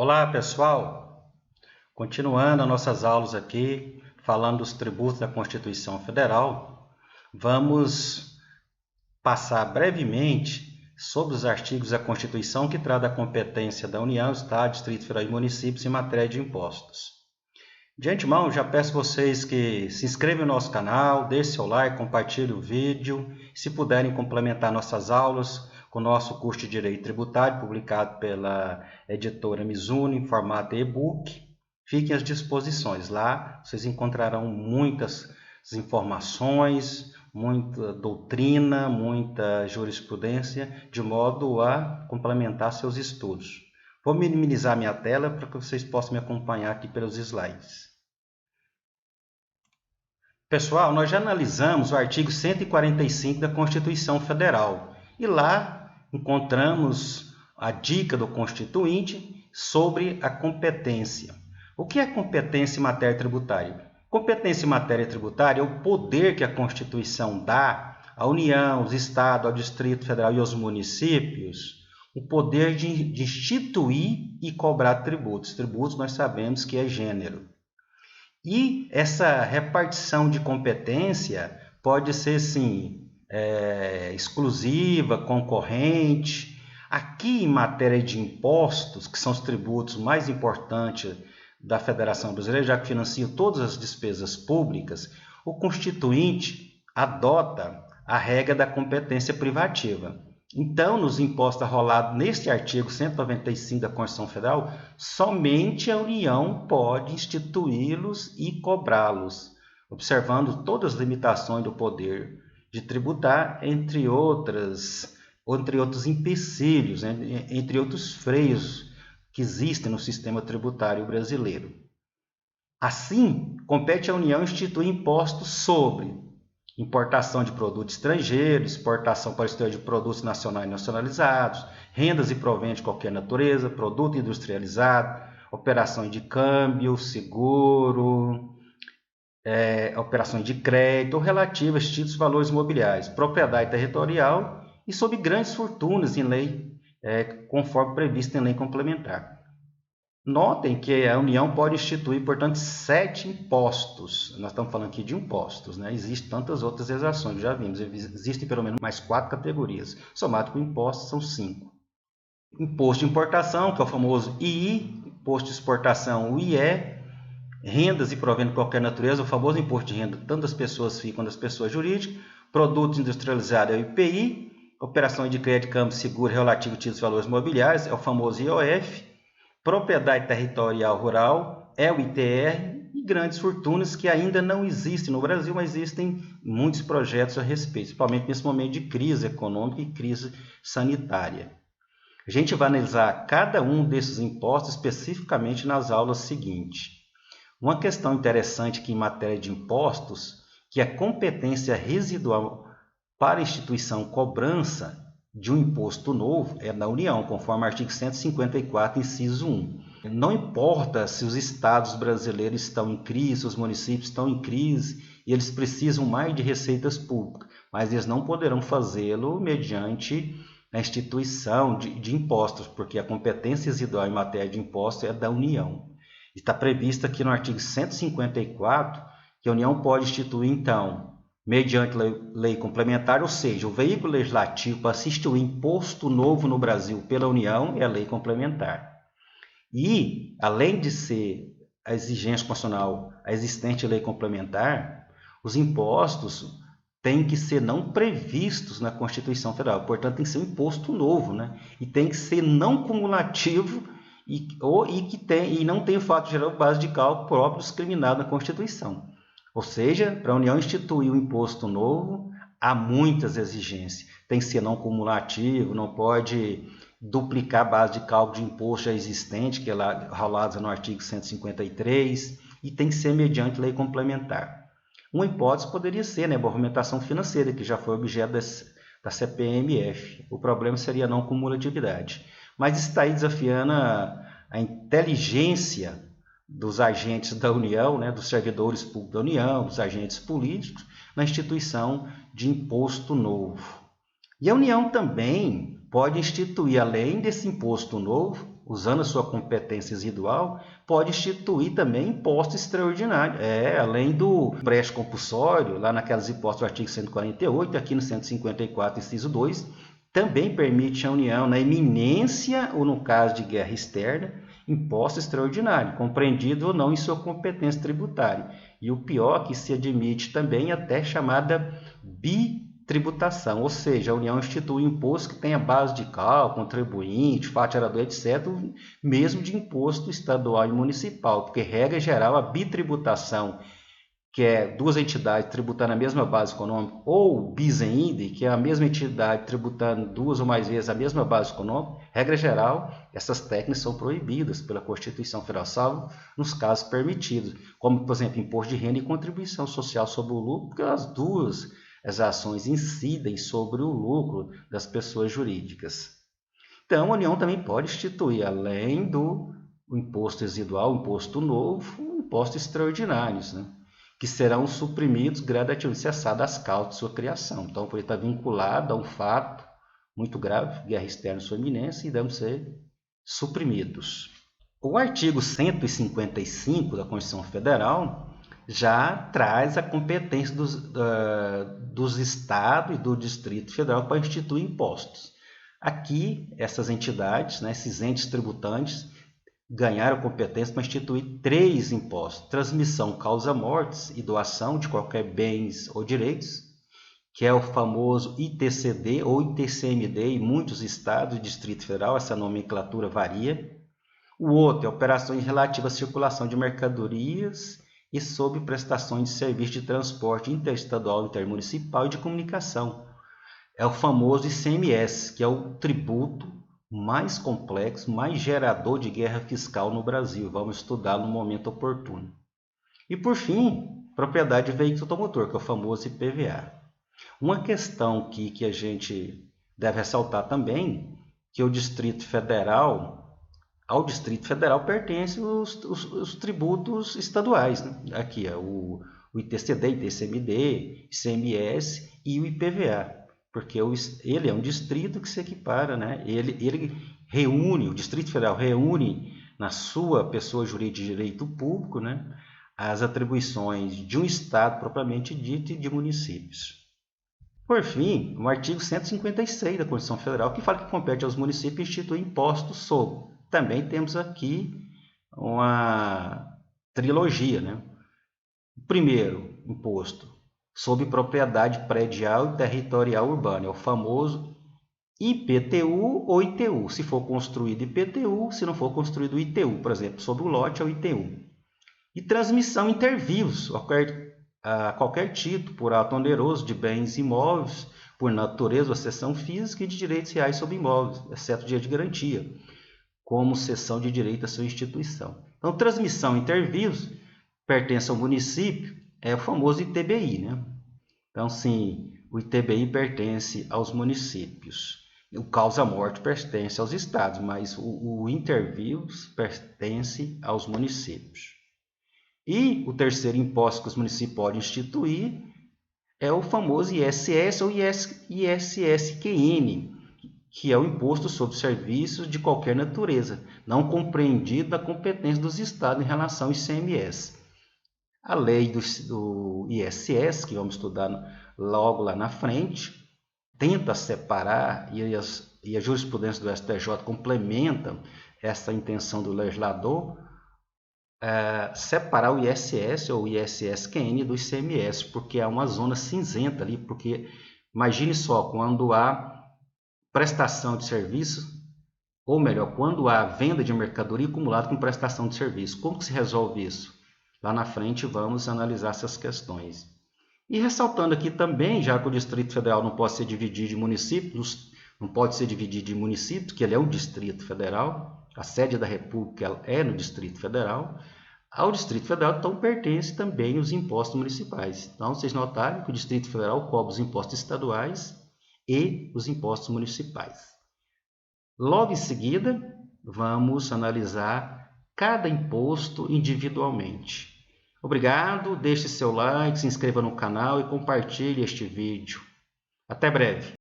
Olá, pessoal! Continuando as nossas aulas aqui, falando dos tributos da Constituição Federal, vamos passar brevemente sobre os artigos da Constituição que tratam da competência da União, Estado, Distrito Federal e municípios em matéria de impostos. De antemão, já peço a vocês que se inscrevam no nosso canal, deixem seu like, compartilhem o vídeo. Se puderem complementar nossas aulas com o nosso curso de Direito Tributário, publicado pela editora Mizuno, em formato e-book, fiquem às disposições. Lá vocês encontrarão muitas informações, muita doutrina, muita jurisprudência, de modo a complementar seus estudos. Vou minimizar minha tela para que vocês possam me acompanhar aqui pelos slides. Pessoal, nós já analisamos o artigo 145 da Constituição Federal e lá encontramos a dica do Constituinte sobre a competência. O que é competência em matéria tributária? Competência em matéria tributária é o poder que a Constituição dá à União, aos Estados, ao Distrito Federal e aos municípios, o poder de instituir e cobrar tributos. Tributos nós sabemos que é gênero. E essa repartição de competência pode ser, sim, exclusiva, concorrente. Aqui, em matéria de impostos, que são os tributos mais importantes da Federação Brasileira, já que financiam todas as despesas públicas, o Constituinte adota a regra da competência privativa. Então, nos impostos arrolados neste artigo 195 da Constituição Federal, somente a União pode instituí-los e cobrá-los, observando todas as limitações do poder de tributar, entre outros empecilhos, entre outros freios que existem no sistema tributário brasileiro. Assim, compete à União instituir impostos sobre importação de produtos estrangeiros, exportação para o exterior de produtos nacionais e nacionalizados, rendas e proventos de qualquer natureza, produto industrializado, operações de câmbio, seguro, operações de crédito relativas a títulos e valores imobiliários, propriedade territorial e sobre grandes fortunas em lei, conforme previsto em lei complementar. Notem que a União pode instituir, portanto, 7 impostos. Nós estamos falando aqui de impostos, né? Existem tantas outras exações, já vimos. Existem pelo menos mais 4 categorias. Somado com impostos, são 5. Imposto de importação, que é o famoso II, imposto de exportação, o IE, rendas e proventos de qualquer natureza, o famoso imposto de renda, tanto das pessoas físicas quanto das pessoas jurídicas, produtos industrializados, é o IPI, operações de crédito, câmbio, seguro relativo a títulos e valores imobiliários, é o famoso IOF, propriedade territorial rural, é o ITR, e grandes fortunas que ainda não existem no Brasil, mas existem muitos projetos a respeito, principalmente nesse momento de crise econômica e crise sanitária. A gente vai analisar cada um desses impostos especificamente nas aulas seguintes. Uma questão interessante aqui em matéria de impostos, que a competência residual para a instituição cobrança de um imposto novo é da União, conforme o artigo 154, inciso 1. Não importa se os estados brasileiros estão em crise, os municípios estão em crise, e eles precisam mais de receitas públicas, mas eles não poderão fazê-lo mediante a instituição de impostos, porque a competência residual em matéria de impostos é da União. Está previsto aqui no artigo 154 que a União pode instituir, então, mediante lei complementar, ou seja, o veículo legislativo para se instituir imposto novo no Brasil pela União é a lei complementar. E, além de ser a exigência constitucional a existente lei complementar, os impostos têm que ser não previstos na Constituição Federal, portanto, tem que ser um imposto novo, né? E tem que ser não cumulativo e não tem o fato geral base de cálculo próprio discriminado na Constituição. Ou seja, para a União instituir um imposto novo, há muitas exigências. Tem que ser não cumulativo, não pode duplicar a base de cálculo de imposto já existente, que é lá rolada no artigo 153, e tem que ser mediante lei complementar. Uma hipótese poderia ser, a movimentação financeira, que já foi objeto da CPMF. O problema seria a não cumulatividade. Mas está aí desafiando a inteligência dos agentes da União, dos servidores públicos da União, dos agentes políticos, na instituição de imposto novo. E a União também pode instituir, além desse imposto novo, usando a sua competência residual, pode instituir também imposto extraordinário. Além do empréstimo compulsório, lá naquelas hipóteses do artigo 148, aqui no 154, inciso 2, também permite à União, na iminência ou no caso de guerra externa, imposto extraordinário, compreendido ou não em sua competência tributária. E o pior é que se admite também até chamada bitributação, ou seja, a União institui um imposto que tenha base de cálculo, contribuinte, fato gerador, etc., mesmo de imposto estadual e municipal, porque regra geral a bitributação, que é duas entidades tributando a mesma base econômica, ou bis in idem, que é a mesma entidade tributando duas ou mais vezes a mesma base econômica, regra geral, essas técnicas são proibidas pela Constituição Federal, salvo nos casos permitidos, como, por exemplo, imposto de renda e contribuição social sobre o lucro, porque as ações incidem sobre o lucro das pessoas jurídicas. Então, a União também pode instituir, além do imposto residual, o imposto novo, impostos extraordinários, né? Que serão suprimidos gradativamente, cessadas as causas de sua criação. Então, por estar vinculado a um fato muito grave, guerra externa e sua iminência, e devem ser suprimidos. O artigo 155 da Constituição Federal já traz a competência dos estados e do Distrito Federal para instituir impostos. Aqui, essas entidades, né, esses entes tributantes, ganharam competência para instituir 3 impostos: transmissão, causa-mortes e doação de qualquer bens ou direitos, que é o famoso ITCD ou ITCMD em muitos estados e Distrito Federal, essa nomenclatura varia. O outro é operações relativas à circulação de mercadorias e sob prestações de serviço de transporte interestadual, intermunicipal e de comunicação. É o famoso ICMS, que é o tributo mais complexo, mais gerador de guerra fiscal no Brasil. Vamos estudá-lo no momento oportuno. E, por fim, propriedade de veículo automotor, que é o famoso IPVA. Uma questão que a gente deve ressaltar também, que ao Distrito Federal pertencem os tributos estaduais, né? Aqui é o ITCD, ITCMD, ICMS e o IPVA. Porque ele é um distrito que se equipara, né? Ele reúne, o Distrito Federal reúne na sua pessoa jurídica de direito público, né, as atribuições de um estado propriamente dito e de municípios. Por fim, o artigo 156 da Constituição Federal, que fala que compete aos municípios instituir impostos sobre. Também temos aqui uma trilogia, né? O primeiro imposto sobre propriedade predial e territorial urbana, é o famoso IPTU ou ITU, se for construído IPTU, se não for construído ITU, por exemplo, sobre o lote é o ITU. E transmissão intervivos, a qualquer título, por ato oneroso de bens imóveis, por natureza ou cessão física e de direitos reais sobre imóveis, exceto dia de garantia, como cessão de direito à sua instituição. Então, transmissão intervivos pertence ao município, é o famoso ITBI, né? Então, sim, o ITBI pertence aos municípios. O causa-morte pertence aos estados, mas o intervivos pertence aos municípios. E o terceiro imposto que os municípios podem instituir é o famoso ISS ou ISSQN, que é o Imposto sobre Serviços de qualquer natureza, não compreendido da competência dos estados em relação ao ICMS. A lei do ISS, que vamos estudar logo lá na frente, tenta separar, e a jurisprudência do STJ complementa essa intenção do legislador, separar o ISS ou ISSQN do ICMS, porque há uma zona cinzenta ali, porque imagine só, quando há prestação de serviço, ou melhor, quando há venda de mercadoria acumulada com prestação de serviço, como que se resolve isso? Lá na frente vamos analisar essas questões. E ressaltando aqui também, já que o Distrito Federal não pode ser dividido de municípios, porque ele é um Distrito Federal, a sede da República é no Distrito Federal, ao Distrito Federal então pertence também os impostos municipais. Então, vocês notaram que o Distrito Federal cobra os impostos estaduais e os impostos municipais. Logo em seguida, vamos analisar cada imposto individualmente. Obrigado, deixe seu like, se inscreva no canal e compartilhe este vídeo. Até breve!